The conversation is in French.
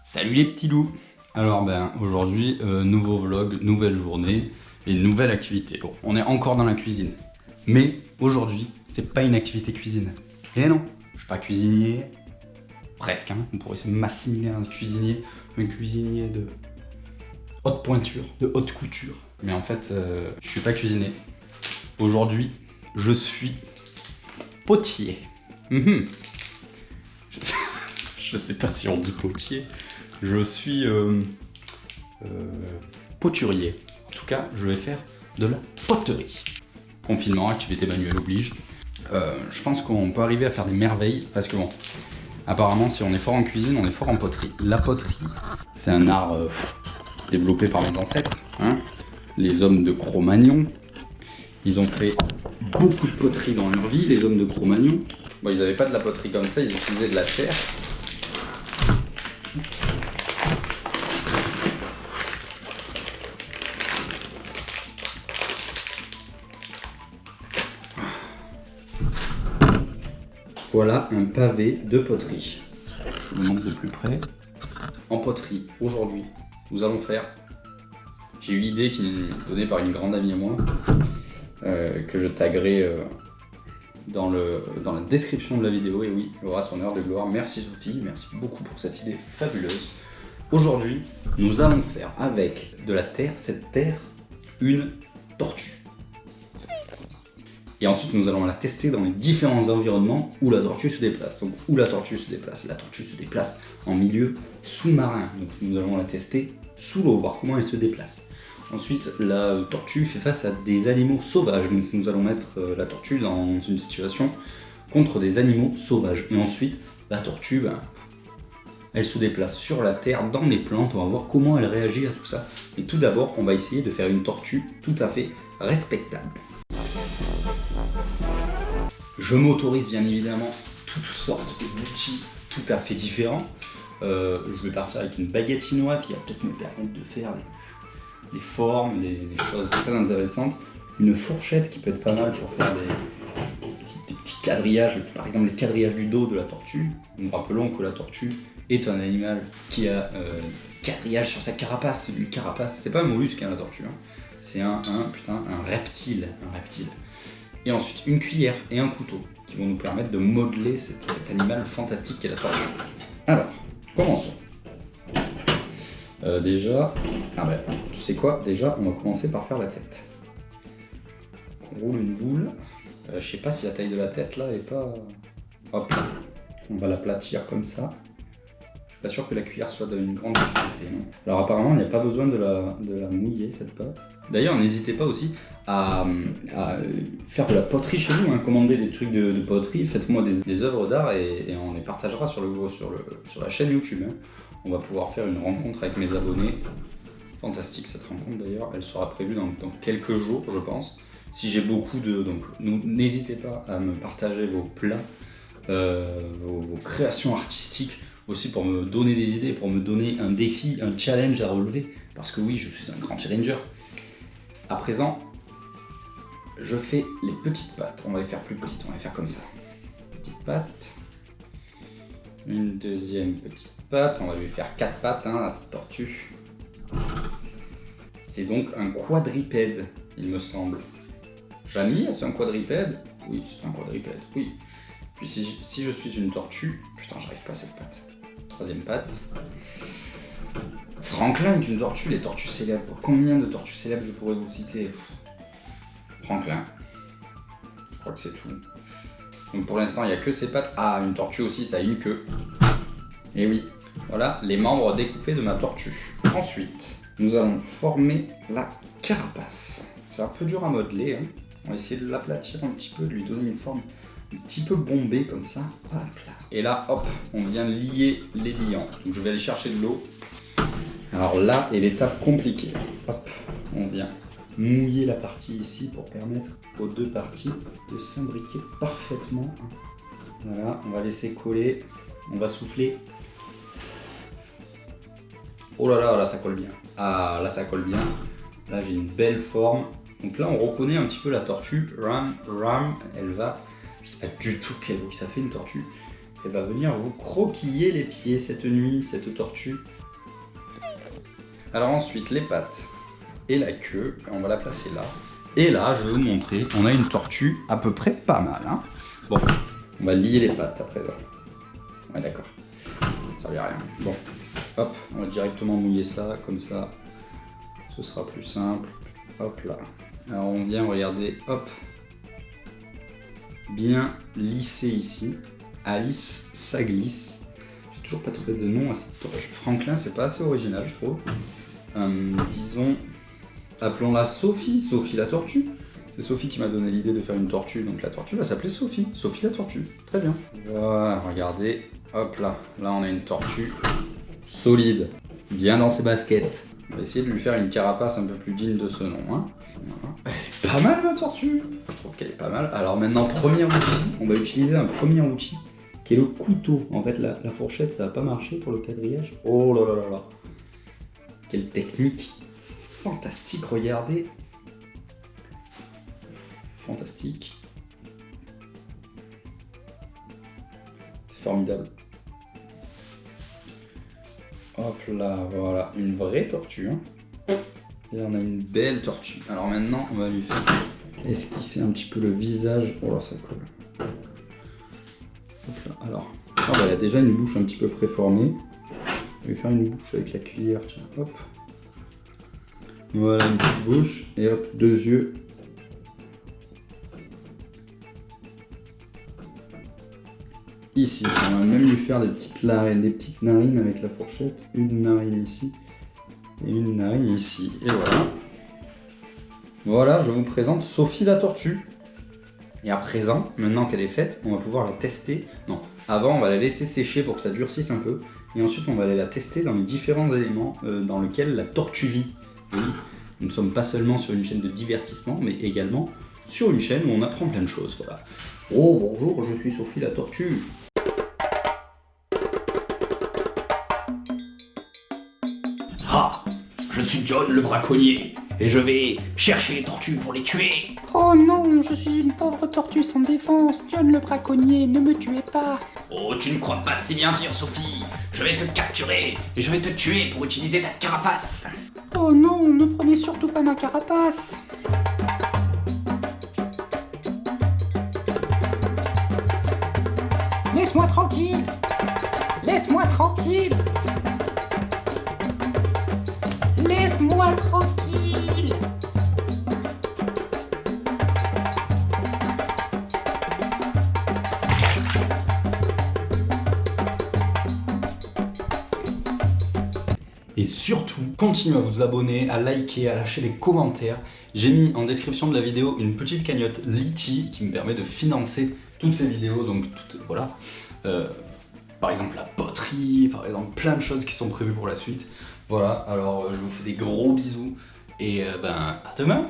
Salut les petits loups. Alors aujourd'hui, nouveau vlog, nouvelle journée et nouvelle activité. Bon, on est encore dans la cuisine. Mais aujourd'hui, c'est pas une activité cuisine. Et non, je suis pas cuisinier. Presque, hein. On pourrait m'assimiler à un cuisinier de haute pointure, de haute couture. Mais en fait, je suis pas cuisinier. Aujourd'hui, je suis potier. Je sais pas si on dit potier. Je suis poturier. En tout cas, je vais faire de la poterie. Confinement, activité manuelle oblige. Je pense qu'on peut arriver à faire des merveilles parce que bon, apparemment, si on est fort en cuisine, on est fort en poterie. La poterie, c'est un art développé par les ancêtres, hein, les hommes de Cro-Magnon. Ils ont fait beaucoup de poterie dans leur vie, les hommes de Cro-Magnon. Bon, ils n'avaient pas de la poterie comme ça, ils utilisaient de la terre. Voilà un pavé de poterie. Je vous le montre de plus près. En poterie, aujourd'hui, nous allons faire... J'ai eu l'idée qui est donnée par une grande amie à moi, que je taguerai dans la description de la vidéo. Et oui, il aura son heure de gloire. Merci Sophie, merci beaucoup pour cette idée fabuleuse. Aujourd'hui, nous allons faire avec de la terre, cette terre, une tortue. Et ensuite, nous allons la tester dans les différents environnements où la tortue se déplace. Donc, où la tortue se déplace en milieu sous-marin. Donc, nous allons la tester sous l'eau, voir comment elle se déplace. Ensuite, la tortue fait face à des animaux sauvages. Donc, nous allons mettre la tortue dans une situation contre des animaux sauvages. Et ensuite, la tortue, elle se déplace sur la terre, dans les plantes. On va voir comment elle réagit à tout ça. Et tout d'abord, on va essayer de faire une tortue tout à fait respectable. Je m'autorise bien évidemment toutes sortes d'outils tout à fait différents. Je vais partir avec une baguette chinoise qui va peut-être me permettre de faire des formes, des choses très intéressantes. Une fourchette qui peut être pas mal pour faire des petits quadrillages, par exemple les quadrillages du dos de la tortue. Nous rappelons que la tortue est un animal qui a quadrillage sur sa carapace. Une carapace, c'est pas un mollusque hein, la tortue, hein. C'est un reptile. Et ensuite une cuillère et un couteau qui vont nous permettre de modeler cet animal fantastique qu'est la tortue. Alors, commençons. Déjà, tu sais quoi? Déjà, on va commencer par faire la tête. On roule une boule. Je sais pas si la taille de la tête là est pas... Hop, on va l'aplatir comme ça. Je suis pas sûr que la cuillère soit d'une grande utilité. Non. Alors apparemment, il n'y a pas besoin de la mouiller cette pâte. D'ailleurs, n'hésitez pas aussi à faire de la poterie chez vous, hein. Commandez des trucs de poterie, faites-moi des œuvres d'art et on les partagera sur la chaîne YouTube. Hein. On va pouvoir faire une rencontre avec mes abonnés. Fantastique cette rencontre d'ailleurs, elle sera prévue dans quelques jours je pense. Si j'ai beaucoup de... Donc n'hésitez pas à me partager vos plats, vos créations artistiques, aussi pour me donner des idées, pour me donner un défi, un challenge à relever. Parce que oui, je suis un grand challenger. À présent, je fais les petites pattes. On va les faire plus petites, on va les faire comme ça. Petite patte. Une deuxième petite patte. On va lui faire 4 pattes hein, à cette tortue. C'est donc un quadripède, il me semble. Jamy, c'est un quadripède? Oui, c'est un quadripède, oui. Puis si je suis une tortue... Putain, j'arrive pas à cette patte. Troisième patte. Franklin est une tortue, les tortues célèbres. Combien de tortues célèbres je pourrais vous citer? Franklin. Je crois que c'est tout. Donc pour l'instant, il n'y a que ses pattes. Ah, une tortue aussi, ça a une queue. Et oui, voilà les membres découpés de ma tortue. Ensuite, nous allons former la carapace. C'est un peu dur à modeler. Hein. On va essayer de l'aplatir un petit peu, de lui donner une forme un petit peu bombée comme ça. Hop là. Et là, hop, on vient lier les liants. Donc je vais aller chercher de l'eau. Alors là est l'étape compliquée. Hop, on vient mouiller la partie ici pour permettre aux deux parties de s'imbriquer parfaitement. Voilà, on va laisser coller, on va souffler. Oh là là, là ça colle bien. Ah, là ça colle bien. Là j'ai une belle forme. Donc là on reconnaît un petit peu la tortue. Ram, elle va... Je sais pas du tout quel bruit ça fait une tortue. Elle va venir vous croquiller les pieds cette nuit, cette tortue. Alors ensuite, les pattes et la queue, on va la placer là. Et là, je vais vous montrer, on a une tortue à peu près pas mal. Hein. Bon, on va lier les pattes après. Ouais, d'accord. Ça ne servira à rien. Bon, hop, on va directement mouiller ça, comme ça. Ce sera plus simple. Hop là. Alors on vient regarder, hop. Bien lissé ici. Alice, ça glisse. J'ai toujours pas trouvé de nom à cette tortue. Franklin, c'est pas assez original, je trouve. Disons, appelons-la Sophie. Sophie la tortue. C'est Sophie qui m'a donné l'idée de faire une tortue, donc la tortue va s'appeler Sophie. Sophie la tortue. Très bien. Voilà, regardez. Hop là. Là, on a une tortue solide. Bien dans ses baskets. On va essayer de lui faire une carapace un peu plus digne de ce nom. Hein. Voilà. Elle est pas mal, ma tortue. Je trouve qu'elle est pas mal. Alors maintenant, premier outil. On va utiliser un premier outil qui est le couteau. En fait, la fourchette, ça va pas marcher pour le quadrillage. Oh là là là là. Quelle technique fantastique, regardez. Fantastique. C'est formidable. Hop là, voilà, une vraie tortue. Hein. Et on a une belle tortue. Alors maintenant, on va lui faire esquisser un petit peu le visage. Oh là, ça colle. Hop là, alors. Ah bah, elle a déjà une bouche un petit peu préformée. On va lui faire une bouche avec la cuillère, tiens, hop. Voilà, une petite bouche. Et hop, 2 yeux. Ici, on va même lui faire des petites narines avec la fourchette. Une narine ici et une narine ici. Et voilà. Voilà, je vous présente Sophie la tortue. Et à présent, maintenant qu'elle est faite, on va pouvoir la tester. Non, avant on va la laisser sécher pour que ça durcisse un peu. Et ensuite on va aller la tester dans les différents éléments dans lesquels la tortue vit. Oui, nous ne sommes pas seulement sur une chaîne de divertissement, mais également sur une chaîne où on apprend plein de choses. Voilà. Oh bonjour, je suis Sophie la tortue. Ah, je suis John le braconnier, et je vais chercher les tortues pour les tuer. Oh non, je suis une pauvre tortue sans défense. John le braconnier, ne me tuez pas. Oh, tu ne crois pas si bien dire, Sophie. Je vais te capturer, et je vais te tuer pour utiliser ta carapace. Oh non, ne prenez surtout pas ma carapace. Laisse-moi tranquille. Laisse-moi tranquille. Laisse-moi tranquille. Et surtout, continuez à vous abonner, à liker, à lâcher des commentaires. J'ai mis en description de la vidéo une petite cagnotte Litchi qui me permet de financer toutes ces vidéos. Donc voilà. Par exemple la poterie, par exemple plein de choses qui sont prévues pour la suite. Voilà, alors je vous fais des gros bisous et à demain.